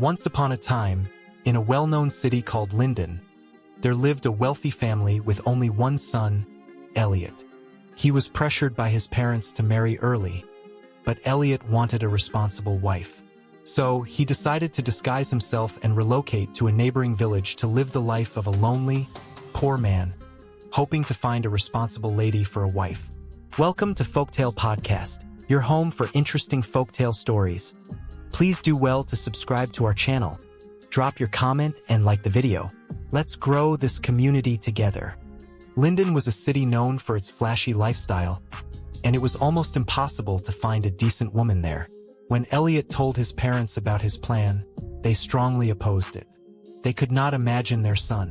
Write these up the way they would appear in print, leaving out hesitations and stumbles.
Once upon a time, in a well-known city called Linden, there lived a wealthy family with only one son, Elliot. He was pressured by his parents to marry early, but Elliot wanted a responsible wife. So, he decided to disguise himself and relocate to a neighboring village to live the life of a lonely, poor man, hoping to find a responsible lady for a wife. Welcome to Folktale Podcast, your home for interesting folktale stories. Please do well to subscribe to our channel, drop your comment and like the video. Let's grow this community together. Linden was a city known for its flashy lifestyle, and it was almost impossible to find a decent woman there. When Elliot told his parents about his plan, they strongly opposed it. They could not imagine their son,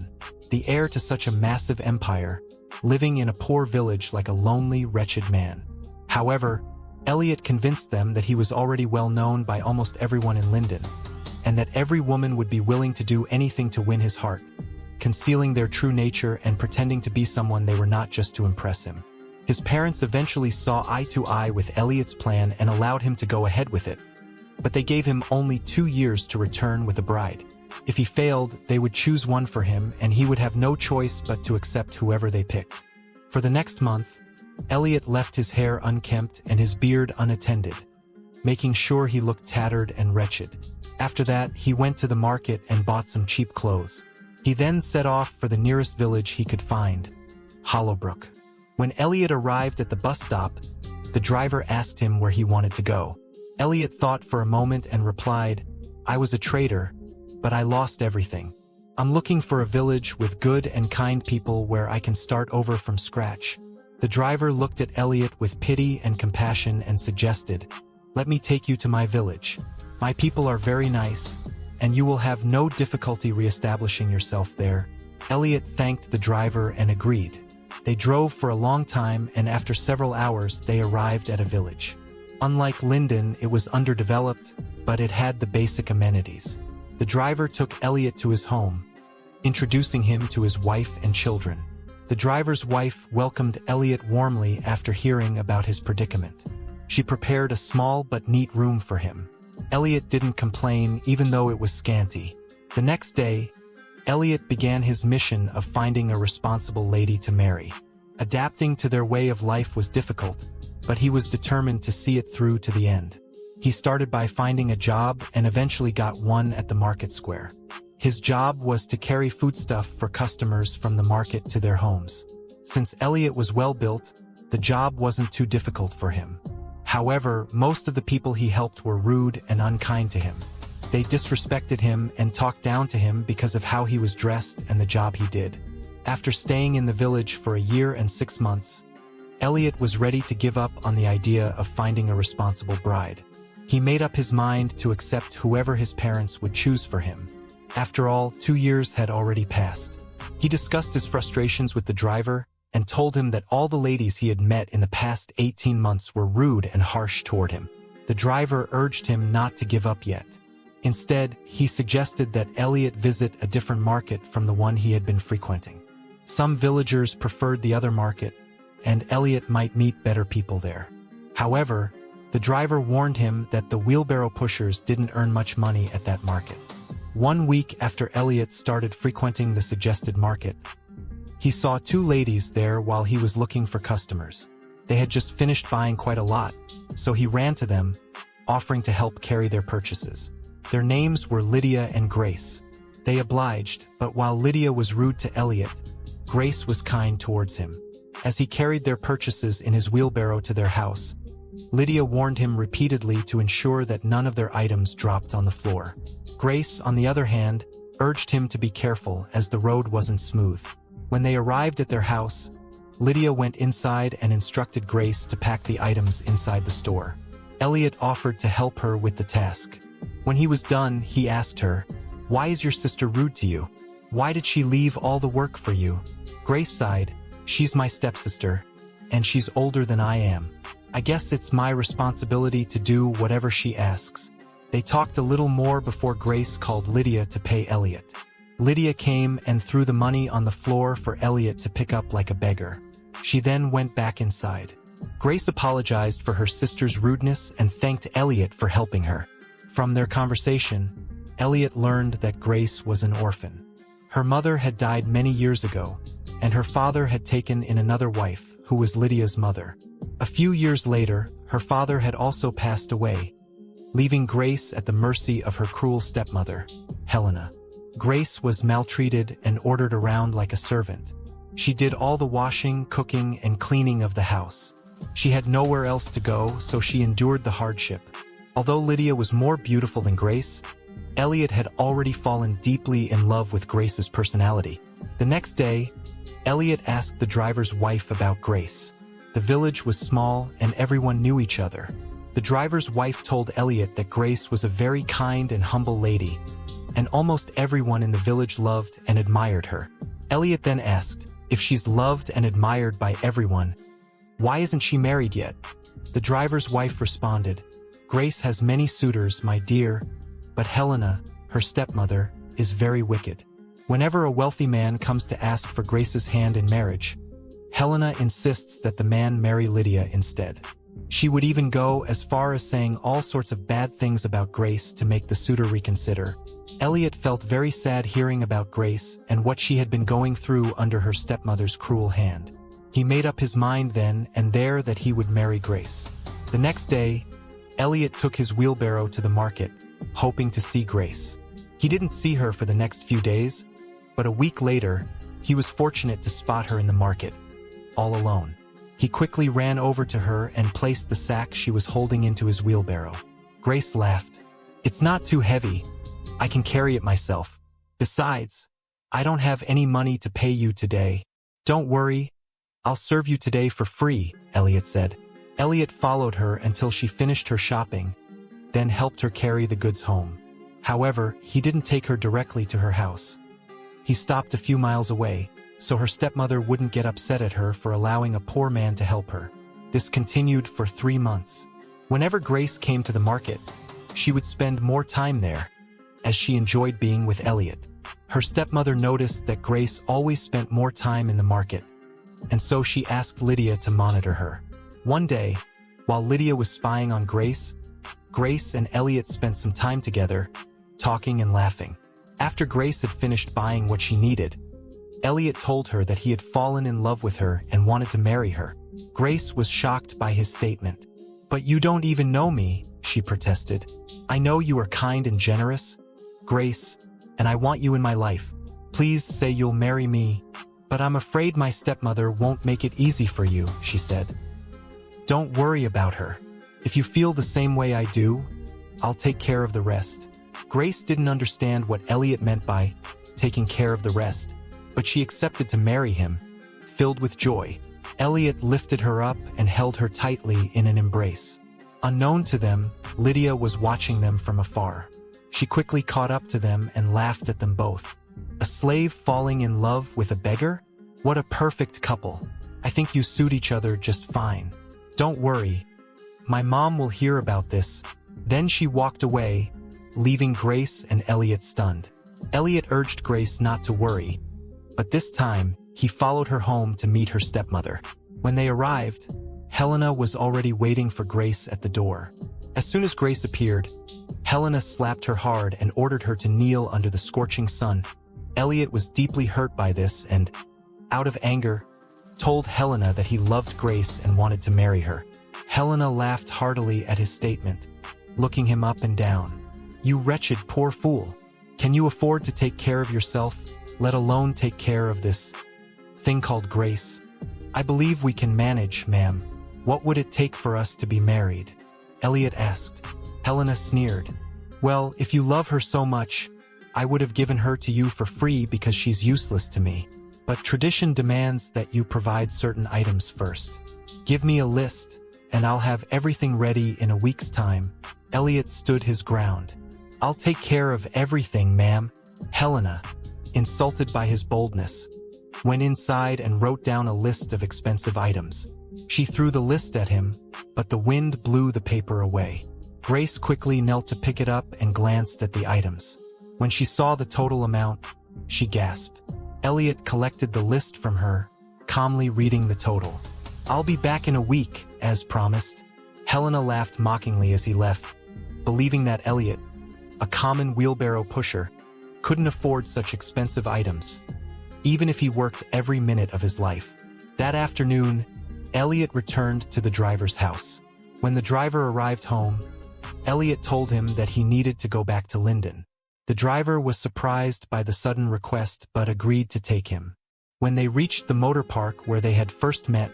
the heir to such a massive empire, living in a poor village like a lonely, wretched man. However, Elliot convinced them that he was already well known by almost everyone in Linden, and that every woman would be willing to do anything to win his heart, concealing their true nature and pretending to be someone they were not just to impress him. His parents eventually saw eye to eye with Elliot's plan and allowed him to go ahead with it, but they gave him only 2 years to return with a bride. If he failed, they would choose one for him and he would have no choice but to accept whoever they picked. For the next month, Elliot left his hair unkempt and his beard unattended, making sure he looked tattered and wretched. After that, he went to the market and bought some cheap clothes. He then set off for the nearest village he could find, Hollowbrook. When Elliot arrived at the bus stop, the driver asked him where he wanted to go. Elliot thought for a moment and replied, "I was a trader, but I lost everything. I'm looking for a village with good and kind people where I can start over from scratch." The driver looked at Elliot with pity and compassion and suggested, "Let me take you to my village. My people are very nice, and you will have no difficulty re-establishing yourself there." Elliot thanked the driver and agreed. They drove for a long time, and after several hours they arrived at a village. Unlike Linden, it was underdeveloped, but it had the basic amenities. The driver took Elliot to his home, introducing him to his wife and children. The driver's wife welcomed Elliot warmly after hearing about his predicament. She prepared a small but neat room for him. Elliot didn't complain even though it was scanty. The next day, Elliot began his mission of finding a responsible lady to marry. Adapting to their way of life was difficult, but he was determined to see it through to the end. He started by finding a job and eventually got one at the market square. His job was to carry foodstuff for customers from the market to their homes. Since Elliot was well-built, the job wasn't too difficult for him. However, most of the people he helped were rude and unkind to him. They disrespected him and talked down to him because of how he was dressed and the job he did. After staying in the village for a year and 6 months, Elliot was ready to give up on the idea of finding a responsible bride. He made up his mind to accept whoever his parents would choose for him. After all, 2 years had already passed. He discussed his frustrations with the driver and told him that all the ladies he had met in the past 18 months were rude and harsh toward him. The driver urged him not to give up yet. Instead, he suggested that Elliot visit a different market from the one he had been frequenting. Some villagers preferred the other market, and Elliot might meet better people there. However, the driver warned him that the wheelbarrow pushers didn't earn much money at that market. 1 week after Elliot started frequenting the suggested market, he saw 2 ladies there while he was looking for customers. They had just finished buying quite a lot, so he ran to them, offering to help carry their purchases. Their names were Lydia and Grace. They obliged, but while Lydia was rude to Elliot, Grace was kind towards him. As he carried their purchases in his wheelbarrow to their house, Lydia warned him repeatedly to ensure that none of their items dropped on the floor. Grace, on the other hand, urged him to be careful as the road wasn't smooth. When they arrived at their house, Lydia went inside and instructed Grace to pack the items inside the store. Elliot offered to help her with the task. When he was done, he asked her, "Why is your sister rude to you? Why did she leave all the work for you?" Grace sighed, "She's my stepsister, and she's older than I am. I guess it's my responsibility to do whatever she asks." They talked a little more before Grace called Lydia to pay Elliot. Lydia came and threw the money on the floor for Elliot to pick up like a beggar. She then went back inside. Grace apologized for her sister's rudeness and thanked Elliot for helping her. From their conversation, Elliot learned that Grace was an orphan. Her mother had died many years ago, and her father had taken in another wife, who was Lydia's mother. A few years later, her father had also passed away, leaving Grace at the mercy of her cruel stepmother, Helena. Grace was maltreated and ordered around like a servant. She did all the washing, cooking, and cleaning of the house. She had nowhere else to go, so she endured the hardship. Although Lydia was more beautiful than Grace, Elliot had already fallen deeply in love with Grace's personality. The next day, Elliot asked the driver's wife about Grace. The village was small and everyone knew each other. The driver's wife told Elliot that Grace was a very kind and humble lady, and almost everyone in the village loved and admired her. Elliot then asked, if she's loved and admired by everyone, why isn't she married yet? The driver's wife responded, Grace has many suitors, my dear, but Helena, her stepmother, is very wicked. Whenever a wealthy man comes to ask for Grace's hand in marriage, Helena insists that the man marry Lydia instead. She would even go as far as saying all sorts of bad things about Grace to make the suitor reconsider. Elliot felt very sad hearing about Grace and what she had been going through under her stepmother's cruel hand. He made up his mind then and there that he would marry Grace. The next day, Elliot took his wheelbarrow to the market, hoping to see Grace. He didn't see her for the next few days, but a week later, he was fortunate to spot her in the market, all alone. He quickly ran over to her and placed the sack she was holding into his wheelbarrow. Grace laughed. It's not too heavy. I can carry it myself. Besides, I don't have any money to pay you today. Don't worry. I'll serve you today for free, Elliot said. Elliot followed her until she finished her shopping, then helped her carry the goods home. However, he didn't take her directly to her house. He stopped a few miles away, so her stepmother wouldn't get upset at her for allowing a poor man to help her. This continued for 3 months. Whenever Grace came to the market, she would spend more time there, as she enjoyed being with Elliot. Her stepmother noticed that Grace always spent more time in the market, and so she asked Lydia to monitor her. One day, while Lydia was spying on Grace and Elliot spent some time together, talking and laughing. After Grace had finished buying what she needed, Elliot told her that he had fallen in love with her and wanted to marry her. Grace was shocked by his statement. But you don't even know me, she protested. I know you are kind and generous, Grace, and I want you in my life. Please say you'll marry me. But I'm afraid my stepmother won't make it easy for you, she said. Don't worry about her. If you feel the same way I do, I'll take care of the rest. Grace didn't understand what Elliot meant by taking care of the rest, but she accepted to marry him, filled with joy. Elliot lifted her up and held her tightly in an embrace. Unknown to them, Lydia was watching them from afar. She quickly caught up to them and laughed at them both. A slave falling in love with a beggar? What a perfect couple. I think you suit each other just fine. Don't worry. My mom will hear about this. Then she walked away, leaving Grace and Elliot stunned. Elliot urged Grace not to worry, but this time, he followed her home to meet her stepmother. When they arrived, Helena was already waiting for Grace at the door. As soon as Grace appeared, Helena slapped her hard and ordered her to kneel under the scorching sun. Elliot was deeply hurt by this and, out of anger, told Helena that he loved Grace and wanted to marry her. Helena laughed heartily at his statement, looking him up and down. You wretched poor fool. Can you afford to take care of yourself, let alone take care of this thing called Grace? I believe we can manage, ma'am. What would it take for us to be married? Elliot asked. Helena sneered. Well, if you love her so much, I would have given her to you for free because she's useless to me. But tradition demands that you provide certain items first. Give me a list, and I'll have everything ready in a week's time. Elliot stood his ground. I'll take care of everything, ma'am. Helena, insulted by his boldness, went inside and wrote down a list of expensive items. She threw the list at him, but the wind blew the paper away. Grace quickly knelt to pick it up and glanced at the items. When she saw the total amount, she gasped. Elliot collected the list from her, calmly reading the total. I'll be back in a week, as promised. Helena laughed mockingly as he left, believing that Elliot a common wheelbarrow pusher, couldn't afford such expensive items, even if he worked every minute of his life. That afternoon, Elliot returned to the driver's house. When the driver arrived home, Elliot told him that he needed to go back to Linden. The driver was surprised by the sudden request but agreed to take him. When they reached the motor park where they had first met,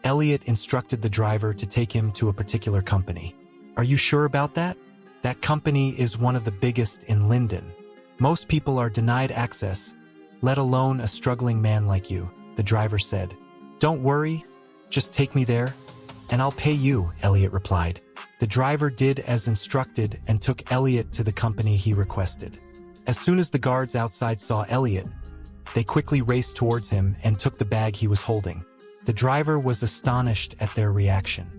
Elliot instructed the driver to take him to a particular company. "Are you sure about that? That company is one of the biggest in Linden. Most people are denied access, let alone a struggling man like you," the driver said. "Don't worry, just take me there, and I'll pay you," Elliot replied. The driver did as instructed and took Elliot to the company he requested. As soon as the guards outside saw Elliot, they quickly raced towards him and took the bag he was holding. The driver was astonished at their reaction.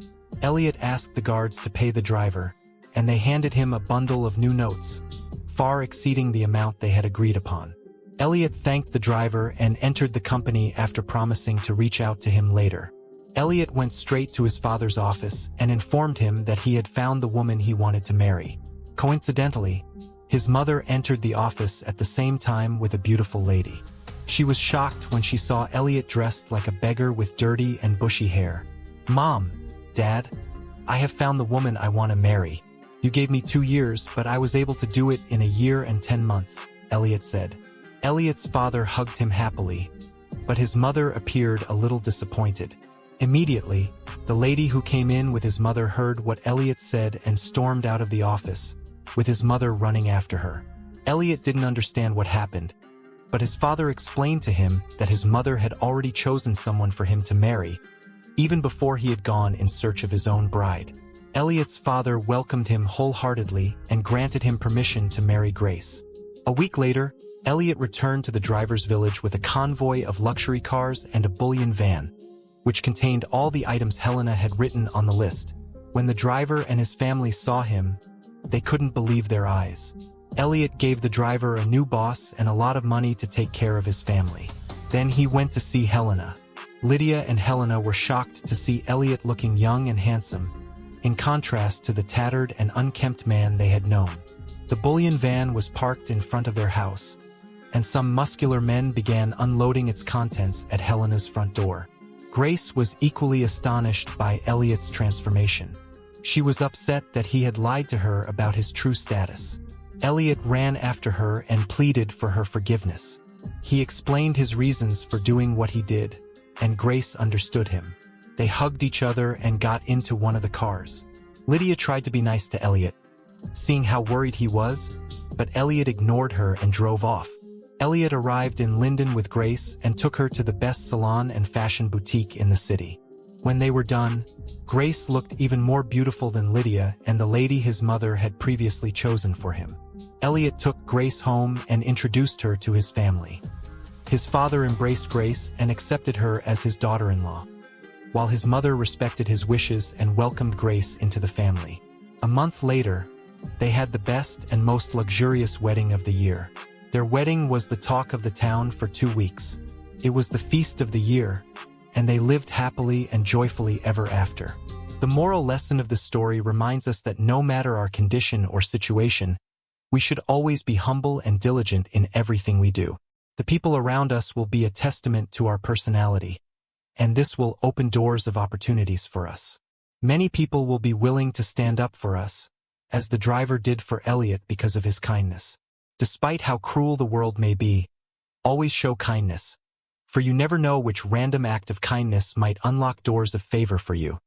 Elliot asked the guards to pay the driver, and they handed him a bundle of new notes, far exceeding the amount they had agreed upon. Elliot thanked the driver and entered the company after promising to reach out to him later. Elliot went straight to his father's office and informed him that he had found the woman he wanted to marry. Coincidentally, his mother entered the office at the same time with a beautiful lady. She was shocked when she saw Elliot dressed like a beggar with dirty and bushy hair. "Mom, Dad, I have found the woman I want to marry. You gave me 2 years, but I was able to do it in 1 year and 10 months, Elliot said. Elliot's father hugged him happily, but his mother appeared a little disappointed. Immediately, the lady who came in with his mother heard what Elliot said and stormed out of the office, with his mother running after her. Elliot didn't understand what happened, but his father explained to him that his mother had already chosen someone for him to marry, even before he had gone in search of his own bride. Elliot's father welcomed him wholeheartedly and granted him permission to marry Grace. A week later, Elliot returned to the driver's village with a convoy of luxury cars and a bullion van, which contained all the items Helena had written on the list. When the driver and his family saw him, they couldn't believe their eyes. Elliot gave the driver a new boss and a lot of money to take care of his family. Then he went to see Helena. Lydia and Helena were shocked to see Elliot looking young and handsome, in contrast to the tattered and unkempt man they had known. The bullion van was parked in front of their house, and some muscular men began unloading its contents at Helena's front door. Grace was equally astonished by Elliot's transformation. She was upset that he had lied to her about his true status. Elliot ran after her and pleaded for her forgiveness. He explained his reasons for doing what he did, and Grace understood him. They hugged each other and got into one of the cars. Lydia tried to be nice to Elliot, seeing how worried he was, but Elliot ignored her and drove off. Elliot arrived in Linden with Grace and took her to the best salon and fashion boutique in the city. When they were done, Grace looked even more beautiful than Lydia and the lady his mother had previously chosen for him. Elliot took Grace home and introduced her to his family. His father embraced Grace and accepted her as his daughter-in-law, while his mother respected his wishes and welcomed Grace into the family. A month later, they had the best and most luxurious wedding of the year. Their wedding was the talk of the town for 2 weeks. It was the feast of the year, and they lived happily and joyfully ever after. The moral lesson of the story reminds us that no matter our condition or situation, we should always be humble and diligent in everything we do. The people around us will be a testament to our personality, and this will open doors of opportunities for us. Many people will be willing to stand up for us, as the driver did for Elliot because of his kindness. Despite how cruel the world may be, always show kindness, for you never know which random act of kindness might unlock doors of favor for you.